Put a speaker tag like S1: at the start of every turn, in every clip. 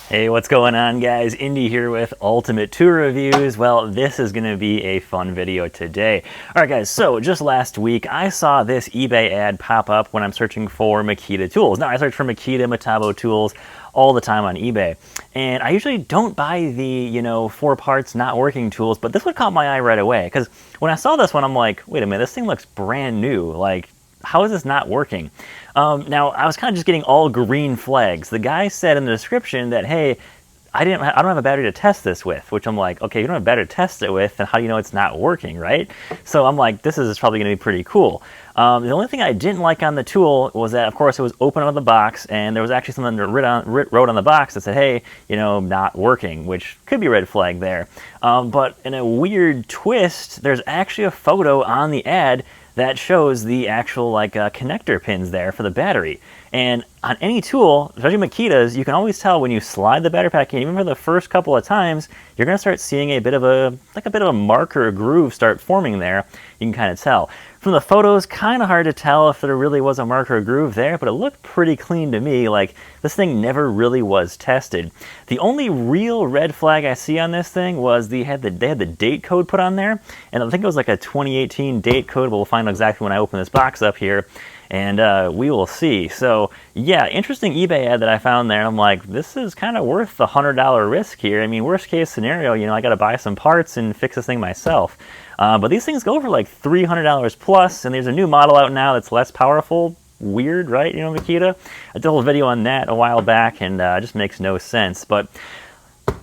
S1: Hey, what's going on, guys? Indy here with Ultimate Tool Reviews. Well, this is going to be a fun video today. All right, guys, so just last week, I saw this eBay ad pop up when I'm searching for Makita tools. Now, I search for Makita, Metabo tools all the time on eBay. And I usually don't buy the, 4 parts not working tools, but this one caught my eye right away. Because when I saw this one, I'm like, wait a minute, this thing looks brand new. Like, how is this not working? Now, I was kind of just getting all green flags. The guy said in the description that, hey, I don't have a battery to test this with, which I'm like, okay, you don't have a battery to test it with, then how do you know it's not working, right? So I'm like, this is probably going to be pretty cool. The only thing I didn't like on the tool was that, of course, it was open out of the box, and there was actually something that wrote on the box that said, hey, not working, which could be a red flag there. But in a weird twist, there's actually a photo on the ad that shows the actual connector pins there for the battery. And on any tool, especially Makitas, you can always tell when you slide the battery pack in, even for the first couple of times, you're going to start seeing a bit of a mark or a groove start forming there. You can kind of tell. From the photos, kind of hard to tell if there really was a mark or a groove there, but it looked pretty clean to me. Like, this thing never really was tested. The only real red flag I see on this thing was they had the date code put on there, and I think it was like a 2018 date code. We'll find out exactly when I open this box up here, and we will see. So yeah, interesting eBay ad that I found there. I'm like, this is kind of worth the $100 risk here. I mean, worst case scenario, I got to buy some parts and fix this thing myself. But these things go for like $300 plus, and there's a new model out now that's less powerful. Weird, right? Makita? I did a whole video on that a while back, and it just makes no sense. But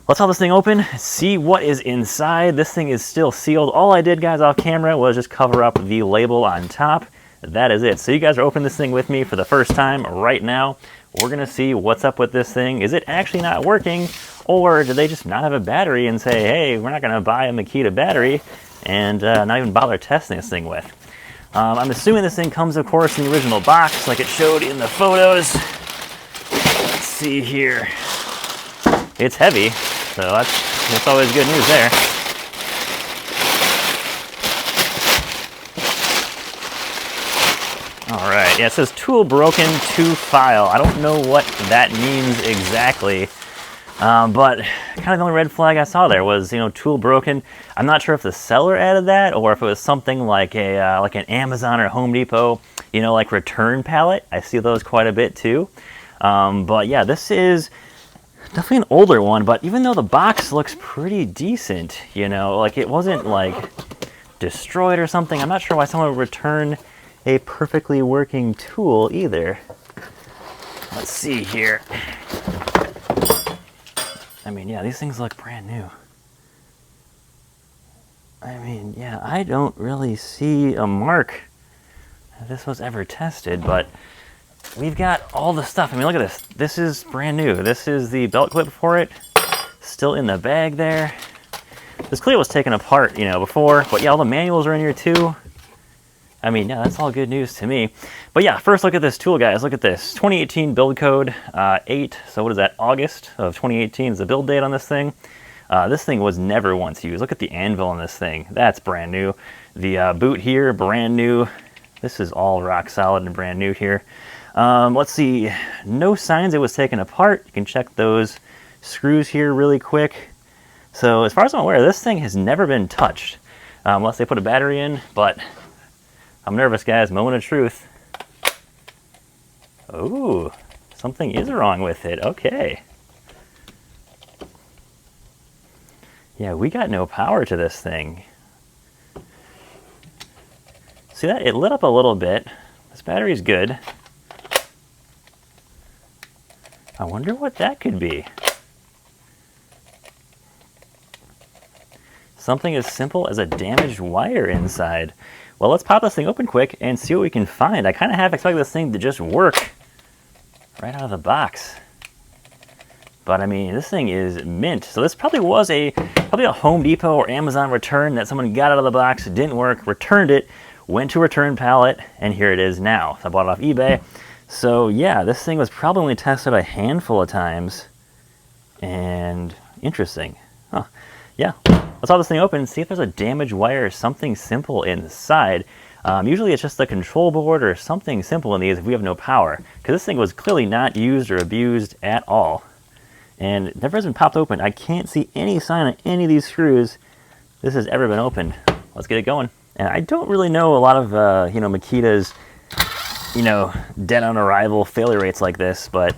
S1: let's haul this thing open, see what is inside. This thing is still sealed. All I did, guys, off camera was just cover up the label on top. That is it. So you guys are opening this thing with me for the first time right now. We're going to see what's up with this thing. Is it actually not working, or do they just not have a battery and say, hey, we're not going to buy a Makita battery and not even bother testing this thing with? I'm assuming this thing comes, of course, in the original box like it showed in the photos. Let's see here. It's heavy, so that's always good news there. All right, yeah, it says tool broken to file. I don't know what that means exactly, but kind of the only red flag I saw there was, tool broken. I'm not sure if the seller added that or if it was something like like an Amazon or Home Depot, like return pallet. I see those quite a bit too. But yeah, this is definitely an older one, but even though the box looks pretty decent, like it wasn't like destroyed or something, I'm not sure why someone would return a perfectly working tool either. Let's see here. I mean, yeah, these things look brand new. I mean, yeah, I don't really see a mark that this was ever tested, but we've got all the stuff. I mean, look at this. This is brand new. This is the belt clip for it. Still in the bag there. This clearly was taken apart, before, but yeah, all the manuals are in here too. I mean, yeah, that's all good news to me. But yeah, first look at this tool, guys. Look at this. 2018 build code 8. So what is that? August of 2018 is the build date on this thing. This thing was never once used. Look at the anvil on this thing. That's brand new. The boot here, brand new. This is all rock solid and brand new here. Let's see. No signs it was taken apart. You can check those screws here really quick. So as far as I'm aware, this thing has never been touched. Unless they put a battery in, but I'm nervous, guys. Moment of truth. Ooh, something is wrong with it. Okay. Yeah, we got no power to this thing. See that? It lit up a little bit. This battery's good. I wonder what that could be. Something as simple as a damaged wire inside. Well, let's pop this thing open quick and see what we can find. I kind of half expect this thing to just work right out of the box. But I mean, this thing is mint. So this probably was probably a Home Depot or Amazon return that someone got out of the box, it didn't work, returned it, went to return pallet, and here it is now. So I bought it off eBay. So yeah, this thing was probably only tested a handful of times. And interesting. Huh. Yeah. Let's haul this thing open and see if there's a damaged wire or something simple inside. Usually it's just the control board or something simple in these if we have no power, because this thing was clearly not used or abused at all. and it never has been popped open. I can't see any sign on any of these screws this has ever been opened. Let's get it going. And I don't really know a lot of, Makita's, dead on arrival failure rates like this, but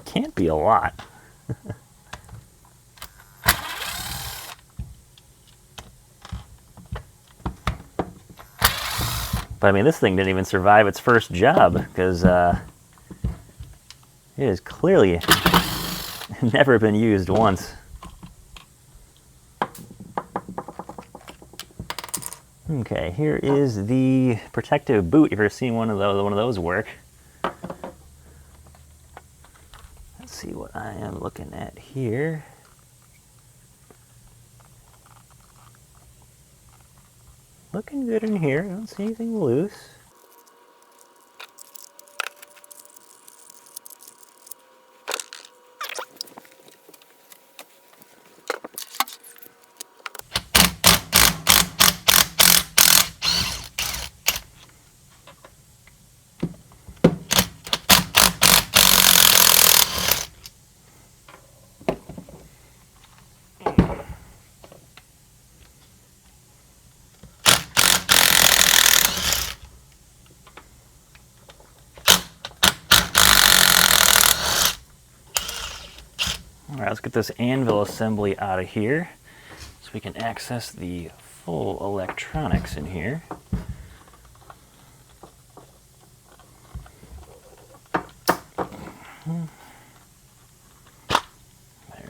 S1: can't be a lot. But I mean, this thing didn't even survive its first job, because it has clearly never been used once. Okay, here is the protective boot. If you've ever seen one of those work. Let's see what I am looking at here. Looking good in here. I don't see anything loose. Alright, let's get this anvil assembly out of here so we can access the full electronics in here. There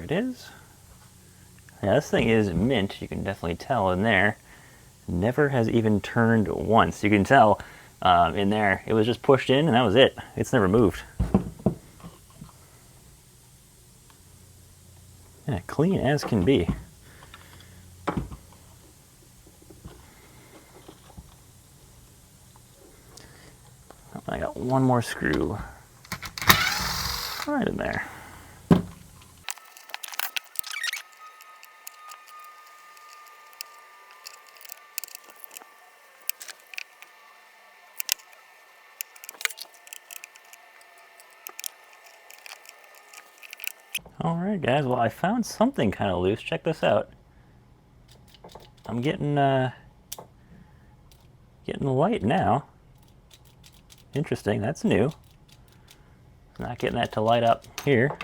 S1: it is. Yeah, this thing is mint, you can definitely tell in there. Never has even turned once. You can tell in there, it was just pushed in and that was it. It's never moved. Yeah, clean as can be. Oh, I got one more screw right in there. Alright guys, well I found something kind of loose. Check this out. I'm getting light now. Interesting, that's new. Not getting that to light up here.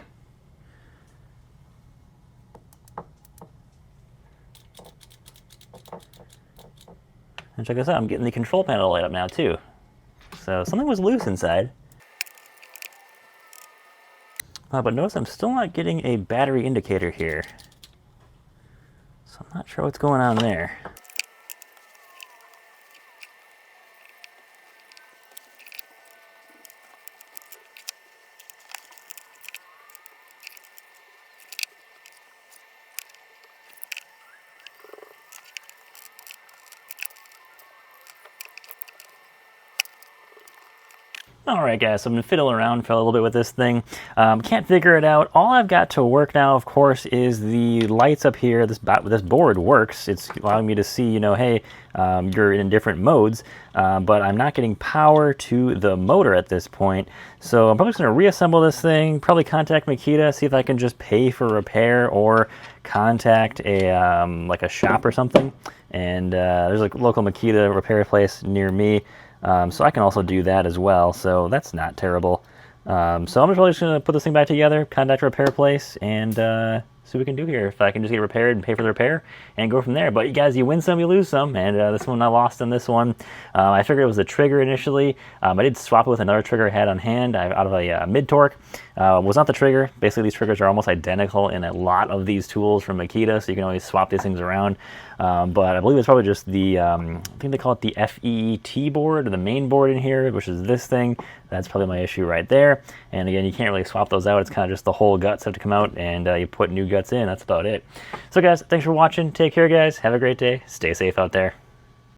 S1: And check this out, I'm getting the control panel to light up now too. So something was loose inside. But notice I'm still not getting a battery indicator here. So I'm not sure what's going on there. Alright guys, so I'm going to fiddle around for a little bit with this thing. Can't figure it out. All I've got to work now, of course, is the lights up here. This board works. It's allowing me to see, hey, you're in different modes, but I'm not getting power to the motor at this point. So I'm probably just going to reassemble this thing, probably contact Makita, see if I can just pay for repair or contact a like a shop or something. And there's a local Makita repair place near me. So I can also do that as well, so that's not terrible. So I'm probably just going to put this thing back together, contact a repair place, and see what we can do here. If I can just get it repaired and pay for the repair, and go from there. But you guys, you win some, you lose some, and this one I lost on this one. I figured it was the trigger initially. I did swap it with another trigger I had on hand out of a mid-torque. Was not the trigger. Basically, these triggers are almost identical in a lot of these tools from Makita, so you can always swap these things around. But I believe it's probably just the, I think they call it the FET board, or the main board in here, which is this thing. That's probably my issue right there. And again, you can't really swap those out. It's kind of just the whole guts have to come out, and you put new guts in. That's about it. So guys, thanks for watching. Take care, guys. Have a great day. Stay safe out there.